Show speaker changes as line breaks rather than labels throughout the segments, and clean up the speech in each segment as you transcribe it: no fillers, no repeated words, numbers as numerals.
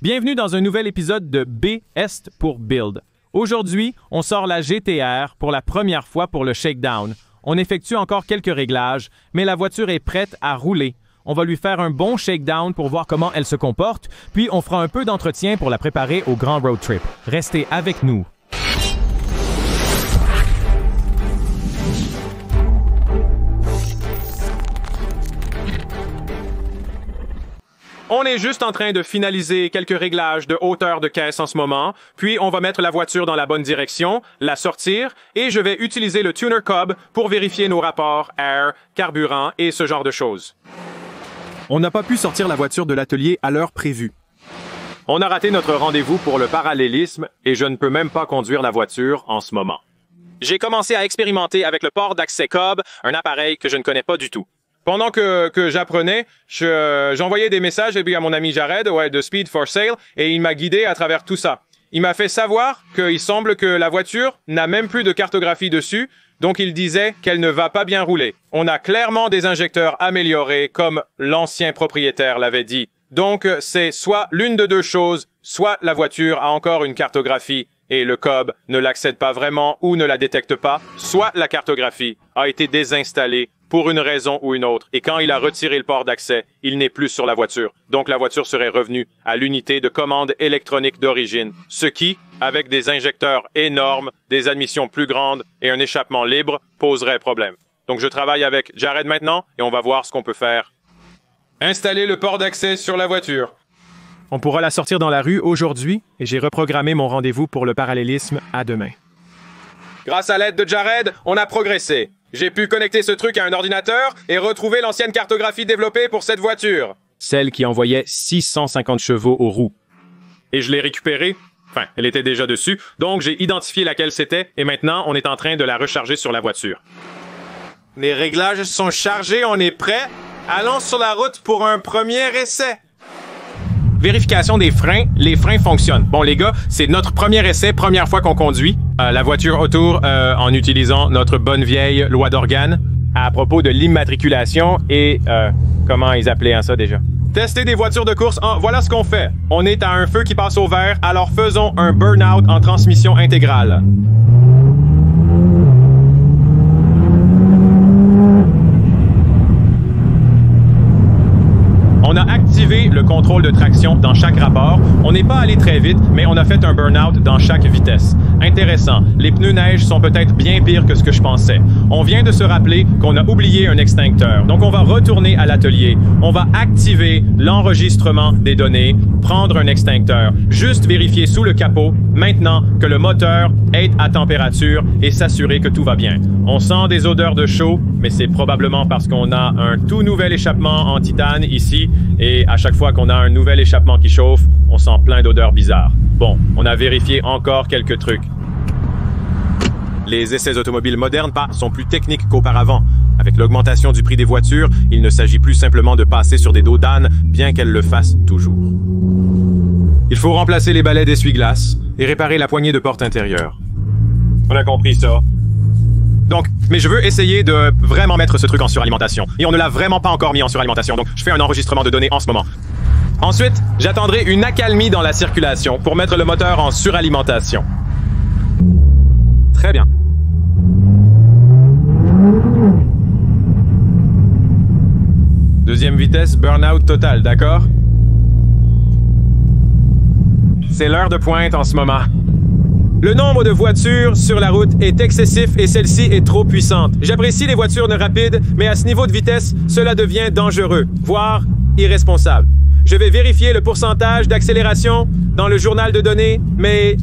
Bienvenue dans un nouvel épisode de B-Est pour Build. Aujourd'hui, on sort la GT-R pour la première fois pour le shakedown. On effectue encore quelques réglages, mais la voiture est prête à rouler. On va lui faire un bon shakedown pour voir comment elle se comporte, puis on fera un peu d'entretien pour la préparer au grand road trip. Restez avec nous. On est juste en train de finaliser quelques réglages de hauteur de caisse en ce moment, puis on va mettre la voiture dans la bonne direction, la sortir, et je vais utiliser le tuner cob pour vérifier nos rapports air, carburant et ce genre de choses.
On n'a pas pu sortir la voiture de l'atelier à l'heure prévue.
On a raté notre rendez-vous pour le parallélisme et je ne peux même pas conduire la voiture en ce moment. J'ai commencé à expérimenter avec le port d'accès cob, un appareil que je ne connais pas du tout. Pendant que j'apprenais, j'envoyais des messages à mon ami Jared de Speed for Sale et il m'a guidé à travers tout ça. Il m'a fait savoir qu'il semble que la voiture n'a même plus de cartographie dessus, donc il disait qu'elle ne va pas bien rouler. On a clairement des injecteurs améliorés comme l'ancien propriétaire l'avait dit. Donc c'est soit l'une de deux choses, soit la voiture a encore une cartographie et le cob ne l'accède pas vraiment ou ne la détecte pas, soit la cartographie a été désinstallée pour une raison ou une autre, et quand il a retiré le port d'accès, il n'est plus sur la voiture. Donc la voiture serait revenue à l'unité de commande électronique d'origine, ce qui, avec des injecteurs énormes, des admissions plus grandes et un échappement libre, poserait problème. Donc je travaille avec Jared maintenant, et on va voir ce qu'on peut faire. Installer le port d'accès sur la voiture. On pourra la sortir dans la rue aujourd'hui, et j'ai reprogrammé mon rendez-vous pour le parallélisme à demain. Grâce à l'aide de Jared, on a progressé. J'ai pu connecter ce truc à un ordinateur et retrouver l'ancienne cartographie développée pour cette voiture. Celle qui envoyait 650 chevaux aux roues. Et je l'ai récupérée. Enfin, elle était déjà dessus, donc j'ai identifié laquelle c'était et maintenant on est en train de la recharger sur la voiture. Les réglages sont chargés, on est prêt. Allons sur la route pour un premier essai. Vérification des freins, les freins fonctionnent. Bon les gars, c'est notre premier essai, première fois qu'on conduit la voiture autour en utilisant notre bonne vieille loi d'Organe à propos de l'immatriculation et comment ils appelaient ça déjà? Tester des voitures de course, voilà ce qu'on fait. On est à un feu qui passe au vert, alors faisons un burn-out en transmission intégrale. On a activé le contrôle de traction dans chaque rapport. On n'est pas allé très vite, mais on a fait un burn-out dans chaque vitesse. Intéressant, les pneus neige sont peut-être bien pires que ce que je pensais. On vient de se rappeler qu'on a oublié un extincteur. Donc on va retourner à l'atelier. On va activer l'enregistrement des données, prendre un extincteur, juste vérifier sous le capot, maintenant que le moteur est à température et s'assurer que tout va bien. On sent des odeurs de chaud, mais c'est probablement parce qu'on a un tout nouvel échappement en titane ici. Et à chaque fois qu'on a un nouvel échappement qui chauffe, on sent plein d'odeurs bizarres. Bon, on a vérifié encore quelques trucs. Les essais automobiles modernes sont plus techniques qu'auparavant. Avec l'augmentation du prix des voitures, il ne s'agit plus simplement de passer sur des dos d'âne, bien qu'elles le fassent toujours. Il faut remplacer les balais d'essuie-glace et réparer la poignée de porte intérieure. On a compris ça. Donc, mais je veux essayer de vraiment mettre ce truc en suralimentation. Et on ne l'a vraiment pas encore mis en suralimentation, donc je fais un enregistrement de données en ce moment. Ensuite, j'attendrai une accalmie dans la circulation pour mettre le moteur en suralimentation. Très bien. Deuxième vitesse, burn-out total, d'accord? C'est l'heure de pointe en ce moment. Le nombre de voitures sur la route est excessif et celle-ci est trop puissante. J'apprécie les voitures rapides, mais à ce niveau de vitesse, cela devient dangereux, voire irresponsable. Je vais vérifier le pourcentage d'accélération dans le journal de données, mais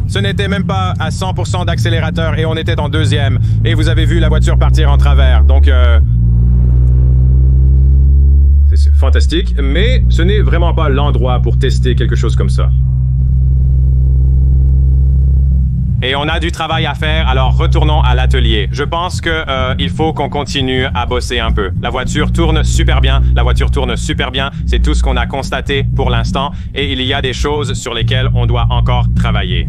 ce n'était même pas à 100% d'accélérateur et on était en deuxième. Et vous avez vu la voiture partir en travers, donc c'est fantastique, mais ce n'est vraiment pas l'endroit pour tester quelque chose comme ça. Et on a du travail à faire, alors retournons à l'atelier. Je pense que il faut qu'on continue à bosser un peu. La voiture tourne super bien, c'est tout ce qu'on a constaté pour l'instant, et il y a des choses sur lesquelles on doit encore travailler.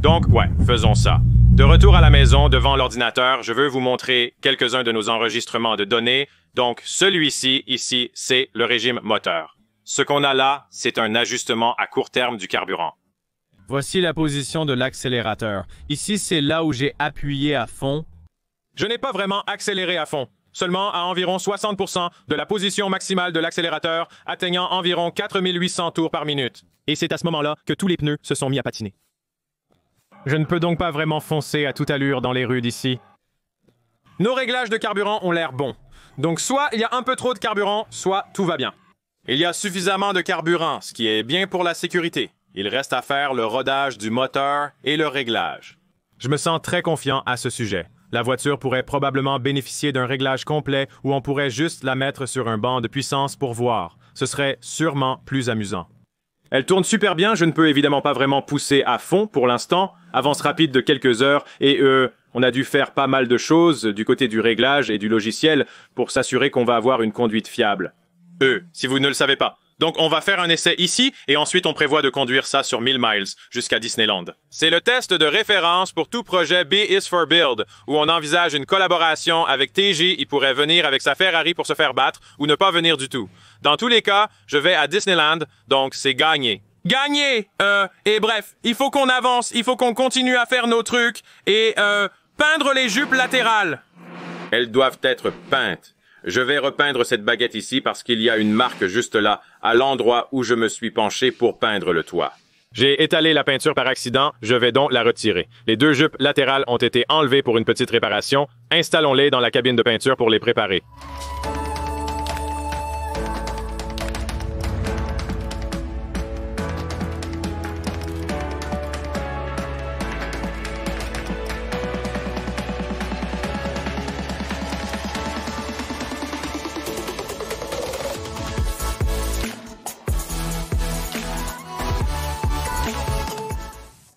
Donc ouais, faisons ça. De retour à la maison, devant l'ordinateur, je veux vous montrer quelques-uns de nos enregistrements de données. Donc celui-ci, ici, c'est le régime moteur. Ce qu'on a là, c'est un ajustement à court terme du carburant.
Voici la position de l'accélérateur. Ici, c'est là où j'ai appuyé à fond.
Je n'ai pas vraiment accéléré à fond, seulement à environ 60% de la position maximale de l'accélérateur, atteignant environ 4800 tours par minute.
Et c'est à ce moment-là que tous les pneus se sont mis à patiner.
Je ne peux donc pas vraiment foncer à toute allure dans les rues d'ici. Nos réglages de carburant ont l'air bons. Donc soit il y a un peu trop de carburant, soit tout va bien. Il y a suffisamment de carburant, ce qui est bien pour la sécurité. Il reste à faire le rodage du moteur et le réglage.
Je me sens très confiant à ce sujet. La voiture pourrait probablement bénéficier d'un réglage complet où on pourrait juste la mettre sur un banc de puissance pour voir. Ce serait sûrement plus amusant.
Elle tourne super bien, je ne peux évidemment pas vraiment pousser à fond pour l'instant. Avance rapide de quelques heures et on a dû faire pas mal de choses du côté du réglage et du logiciel pour s'assurer qu'on va avoir une conduite fiable. Si vous ne le savez pas. Donc on va faire un essai ici et ensuite on prévoit de conduire ça sur 1000 miles jusqu'à Disneyland. C'est le test de référence pour tout projet B is for Build où on envisage une collaboration avec TJ. Il pourrait venir avec sa Ferrari pour se faire battre ou ne pas venir du tout. Dans tous les cas, je vais à Disneyland, donc c'est gagné. Gagné! Et bref, il faut qu'on avance, il faut qu'on continue à faire nos trucs et peindre les jupes latérales. Elles doivent être peintes. Je vais repeindre cette baguette ici parce qu'il y a une marque juste là, à l'endroit où je me suis penché pour peindre le toit. J'ai étalé la peinture par accident, je vais donc la retirer. Les deux jupes latérales ont été enlevées pour une petite réparation. Installons-les dans la cabine de peinture pour les préparer.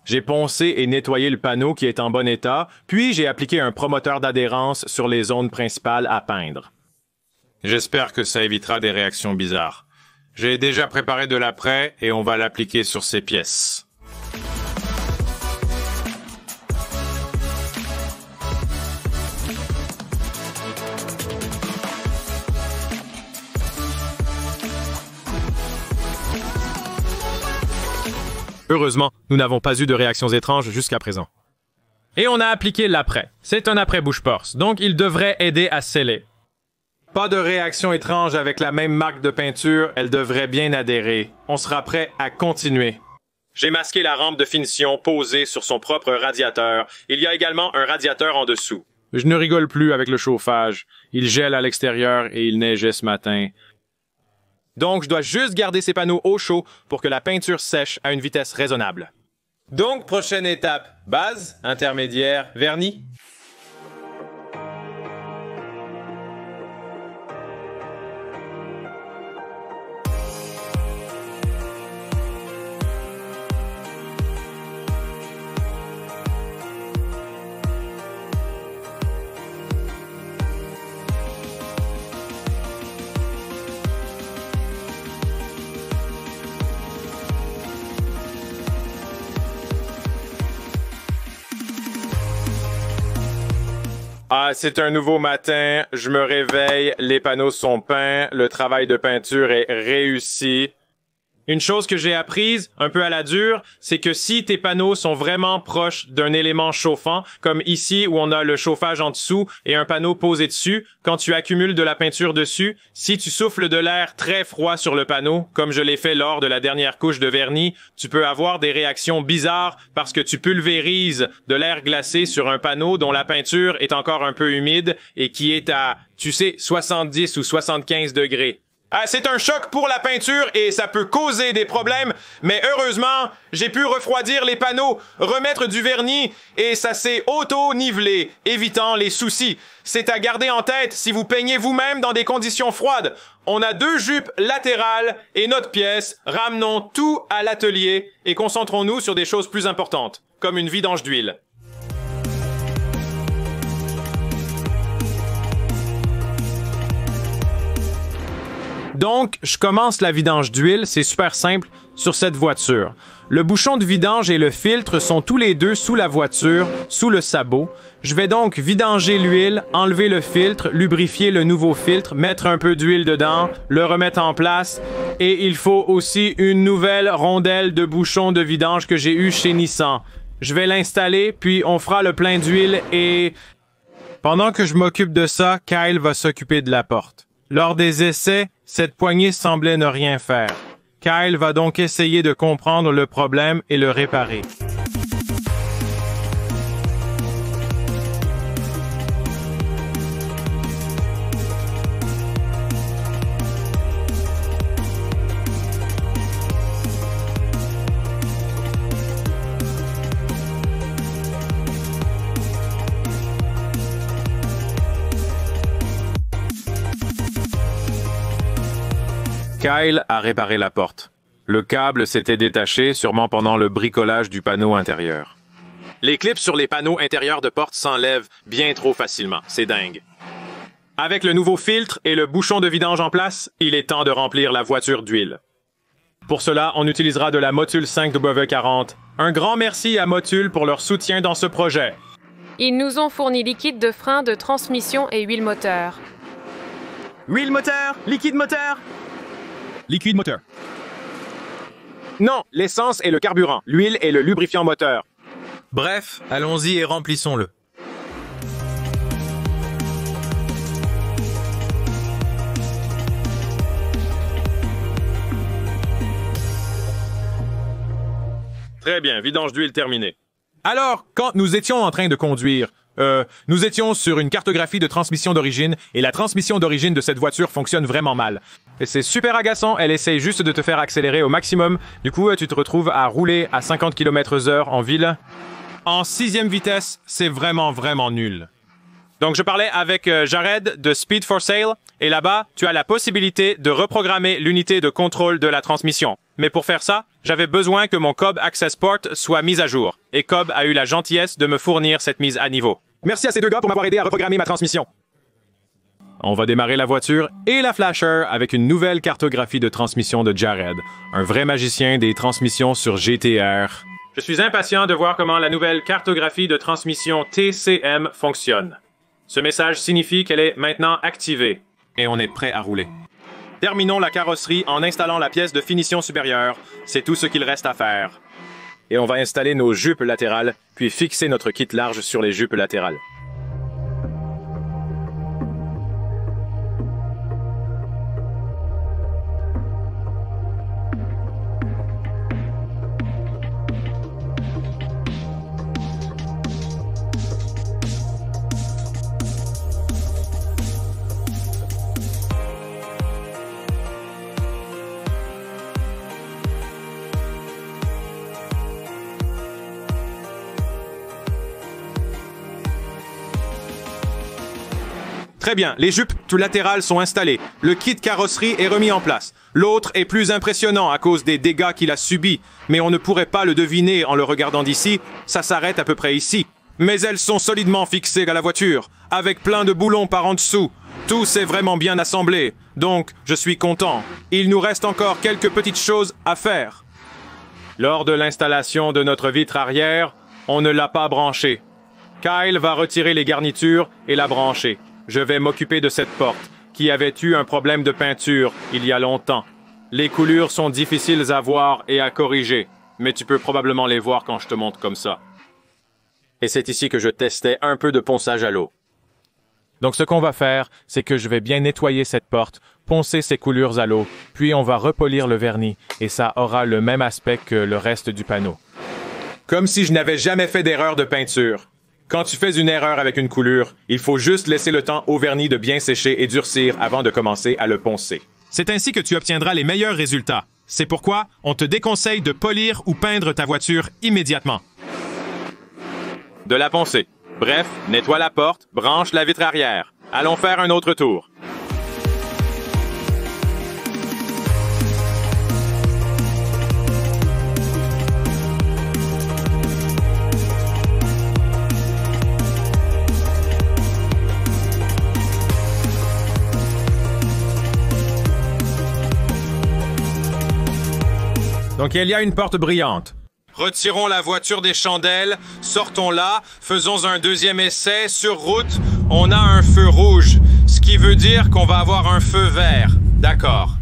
J'ai poncé et nettoyé le panneau qui est en bon état, puis j'ai appliqué un promoteur d'adhérence sur les zones principales à peindre. J'espère que ça évitera des réactions bizarres. J'ai déjà préparé de l'après et on va l'appliquer sur ces pièces.
Heureusement, nous n'avons pas eu de réactions étranges jusqu'à présent.
Et on a appliqué l'après. C'est un après bouche-porse, donc il devrait aider à sceller. Pas de réaction étrange avec la même marque de peinture, elle devrait bien adhérer. On sera prêt à continuer. J'ai masqué la rampe de finition posée sur son propre radiateur. Il y a également un radiateur en dessous. Je ne rigole plus avec le chauffage. Il gèle à l'extérieur et il neigeait ce matin. Donc, je dois juste garder ces panneaux au chaud pour que la peinture sèche à une vitesse raisonnable. Donc, prochaine étape, base, intermédiaire, vernis. Ah, c'est un nouveau matin, je me réveille, les panneaux sont peints, le travail de peinture est réussi. Une chose que j'ai apprise, un peu à la dure, c'est que si tes panneaux sont vraiment proches d'un élément chauffant, comme ici où on a le chauffage en dessous et un panneau posé dessus, quand tu accumules de la peinture dessus, si tu souffles de l'air très froid sur le panneau, comme je l'ai fait lors de la dernière couche de vernis, tu peux avoir des réactions bizarres parce que tu pulvérises de l'air glacé sur un panneau dont la peinture est encore un peu humide et qui est à, 70 ou 75 degrés. C'est un choc pour la peinture et ça peut causer des problèmes, mais heureusement, j'ai pu refroidir les panneaux, remettre du vernis et ça s'est auto-nivelé, évitant les soucis. C'est à garder en tête si vous peignez vous-même dans des conditions froides. On a 2 jupes latérales et notre pièce. Ramenons tout à l'atelier et concentrons-nous sur des choses plus importantes, comme une vidange d'huile. Donc, je commence la vidange d'huile, c'est super simple.
sur cette voiture. Le bouchon de vidange et le filtre sont tous les deux sous la voiture, sous le sabot. Je vais donc vidanger l'huile, enlever le filtre, lubrifier le nouveau filtre, mettre un peu d'huile dedans, le remettre en place. Et il faut aussi une nouvelle rondelle de bouchon de vidange que j'ai eu chez Nissan. Je vais l'installer, puis on fera le plein d'huile et... Pendant que je m'occupe de ça, Kyle va s'occuper de la porte. Lors des essais, cette poignée semblait ne rien faire. Kyle va donc essayer de comprendre le problème et le réparer. Kyle a réparé la porte. Le câble s'était détaché, sûrement pendant le bricolage du panneau intérieur.
Les clips sur les panneaux intérieurs de porte s'enlèvent bien trop facilement. C'est dingue. Avec le nouveau filtre et le bouchon de vidange en place, il est temps de remplir la voiture d'huile. Pour cela, on utilisera de la Motul 5W40. Un grand merci à Motul pour leur soutien dans ce projet.
Ils nous ont fourni liquide de frein, de transmission et huile moteur.
Huile moteur, liquide moteur.
Liquide moteur.
Non, l'essence et le carburant. L'huile et le lubrifiant moteur.
Bref, allons-y et remplissons-le.
Très bien, vidange d'huile terminée.
Alors, quand nous étions en train de conduire, nous étions sur une cartographie de transmission d'origine et la transmission d'origine de cette voiture fonctionne vraiment mal. Et c'est super agaçant, elle essaye juste de te faire accélérer au maximum. Du coup, tu te retrouves à rouler à 50 km/h en ville. En 6e vitesse, c'est vraiment nul.
Donc, je parlais avec Jared de Speed for Sale, et là-bas, tu as la possibilité de reprogrammer l'unité de contrôle de la transmission. Mais pour faire ça, j'avais besoin que mon Cobb Access Port soit mis à jour, et Cobb a eu la gentillesse de me fournir cette mise à niveau. Merci à ces deux gars pour m'avoir aidé à reprogrammer ma transmission.
On va démarrer la voiture et la flasher avec une nouvelle cartographie de transmission de Jared, un vrai magicien des transmissions sur GTR.
Je suis impatient de voir comment la nouvelle cartographie de transmission TCM fonctionne. Ce message signifie qu'elle est maintenant activée.
Et on est prêt à rouler.
Terminons la carrosserie en installant la pièce de finition supérieure. C'est tout ce qu'il reste à faire. Et on va installer nos jupes latérales, puis fixer notre kit large sur les jupes latérales. Très bien, les jupes latérales sont installées. Le kit carrosserie est remis en place. L'autre est plus impressionnant à cause des dégâts qu'il a subis, mais on ne pourrait pas le deviner en le regardant d'ici. Ça s'arrête à peu près ici. Mais elles sont solidement fixées à la voiture, avec plein de boulons par en dessous. Tout s'est vraiment bien assemblé, donc je suis content. Il nous reste encore quelques petites choses à faire. Lors de l'installation de notre vitre arrière, on ne l'a pas branchée. Kyle va retirer les garnitures et la brancher. Je vais m'occuper de cette porte, qui avait eu un problème de peinture il y a longtemps. Les coulures sont difficiles à voir et à corriger, mais tu peux probablement les voir quand je te montre comme ça. Et c'est ici que je testais un peu de ponçage à l'eau.
Donc ce qu'on va faire, c'est que je vais bien nettoyer cette porte, poncer ces coulures à l'eau, puis on va repolir le vernis, et ça aura le même aspect que le reste du panneau.
Comme si je n'avais jamais fait d'erreur de peinture. Quand tu fais une erreur avec une coulure, il faut juste laisser le temps au vernis de bien sécher et durcir avant de commencer à le poncer.
C'est ainsi que tu obtiendras les meilleurs résultats. C'est pourquoi on te déconseille de polir ou peindre ta voiture immédiatement.
De la poncer. Bref, nettoie la porte, branche la vitre arrière. Allons faire un autre tour.
Donc il y a une porte brillante. Retirons la voiture des chandelles, sortons-la, faisons un deuxième essai. Sur route, on a un feu rouge, ce qui veut dire qu'on va avoir un feu vert. D'accord.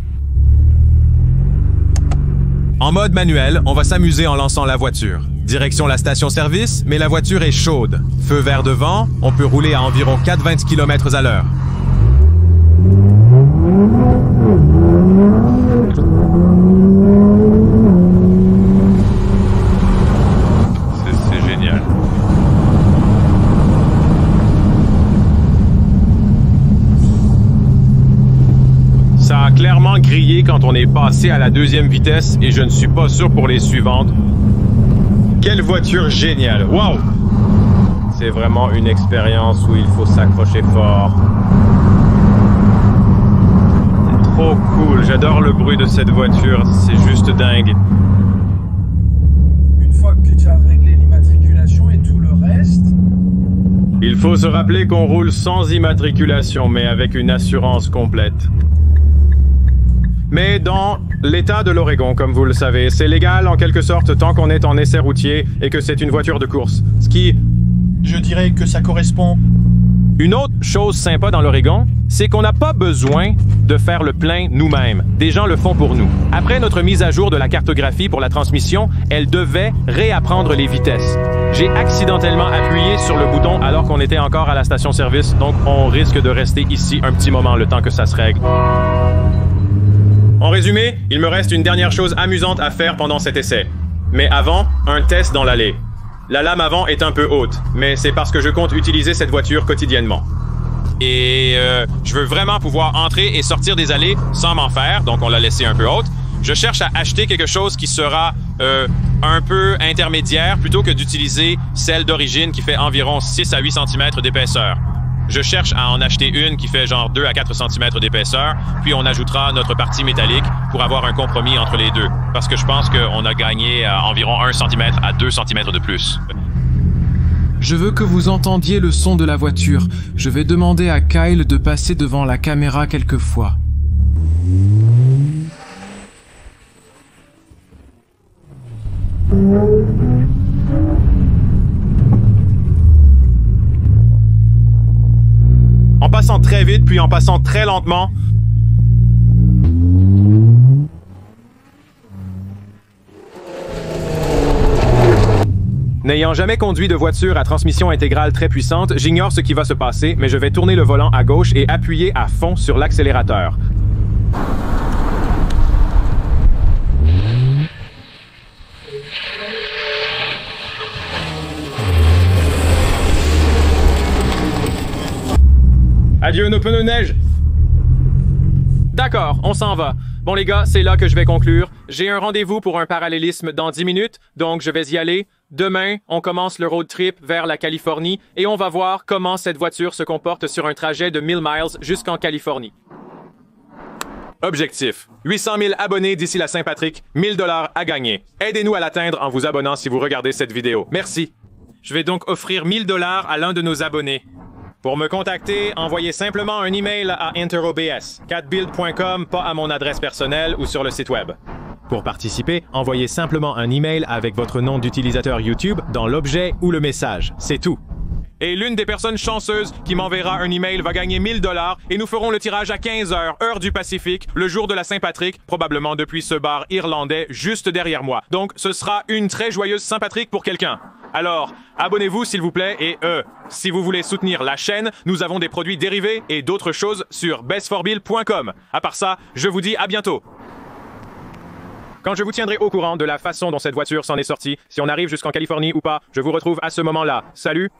En mode manuel, on va s'amuser en lançant la voiture. Direction la station-service, mais la voiture est chaude. Feu vert devant, on peut rouler à environ 4,20 km à l'heure. C'est génial. Ça a clairement grillé quand on est passé à la deuxième vitesse et je ne suis pas sûr pour les suivantes. Quelle voiture géniale! Wow! C'est vraiment une expérience où il faut s'accrocher fort. C'est trop cool, j'adore le bruit de cette voiture, c'est juste dingue.
Une fois que tu as réglé l'immatriculation et tout le reste...
Il faut se rappeler qu'on roule sans immatriculation, mais avec une assurance complète. Mais dans l'État de l'Oregon, comme vous le savez, c'est légal en quelque sorte tant qu'on est en essai routier et que c'est une voiture de course. Ce qui...
Je dirais que ça correspond...
Une autre chose sympa dans l'Oregon, c'est qu'on n'a pas besoin de faire le plein nous-mêmes. Des gens le font pour nous. Après notre mise à jour de la cartographie pour la transmission, elle devait réapprendre les vitesses. J'ai accidentellement appuyé sur le bouton alors qu'on était encore à la station-service, donc on risque de rester ici un petit moment le temps que ça se règle. En résumé, il me reste une dernière chose amusante à faire pendant cet essai. Mais avant, un test dans l'allée. La lame avant est un peu haute, mais c'est parce que je compte utiliser cette voiture quotidiennement. Et je veux vraiment pouvoir entrer et sortir des allées sans m'en faire, donc on l'a laissé un peu haute. Je cherche à acheter quelque chose qui sera un peu intermédiaire plutôt que d'utiliser celle d'origine qui fait environ 6 à 8 cm d'épaisseur. Je cherche à en acheter une qui fait genre 2 à 4 cm d'épaisseur, puis on ajoutera notre partie métallique pour avoir un compromis entre les deux. Parce que je pense qu'on a gagné environ 1 cm à 2 cm de plus.
Je veux que vous entendiez le son de la voiture. Je vais demander à Kyle de passer devant la caméra quelques fois.
En passant très vite, puis en passant très lentement. N'ayant jamais conduit de voiture à transmission intégrale très puissante, j'ignore ce qui va se passer, mais je vais tourner le volant à gauche et appuyer à fond sur l'accélérateur. Adieu nos pneus de neige! D'accord, on s'en va. Bon les gars, c'est là que je vais conclure. J'ai un rendez-vous pour un parallélisme dans 10 minutes, donc je vais y aller. Demain, on commence le road trip vers la Californie et on va voir comment cette voiture se comporte sur un trajet de 1000 miles jusqu'en Californie. Objectif. 800 000 abonnés d'ici la Saint-Patrick, 1000 $ à gagner. Aidez-nous à l'atteindre en vous abonnant si vous regardez cette vidéo. Merci. Je vais donc offrir 1000 $ à l'un de nos abonnés. Pour me contacter, envoyez simplement un email à interobs@catbuild.com, pas à mon adresse personnelle ou sur le site web. Pour participer, envoyez simplement un email avec votre nom d'utilisateur YouTube dans l'objet ou le message. C'est tout. Et l'une des personnes chanceuses qui m'enverra un email va gagner 1000 $ et nous ferons le tirage à 15h, heure du Pacifique, le jour de la Saint-Patrick, probablement depuis ce bar irlandais juste derrière moi. Donc, ce sera une très joyeuse Saint-Patrick pour quelqu'un. Alors, abonnez-vous s'il vous plaît et si vous voulez soutenir la chaîne, nous avons des produits dérivés et d'autres choses sur bestforbill.com. À part ça, je vous dis à bientôt. Quand je vous tiendrai au courant de la façon dont cette voiture s'en est sortie, si on arrive jusqu'en Californie ou pas, je vous retrouve à ce moment-là. Salut!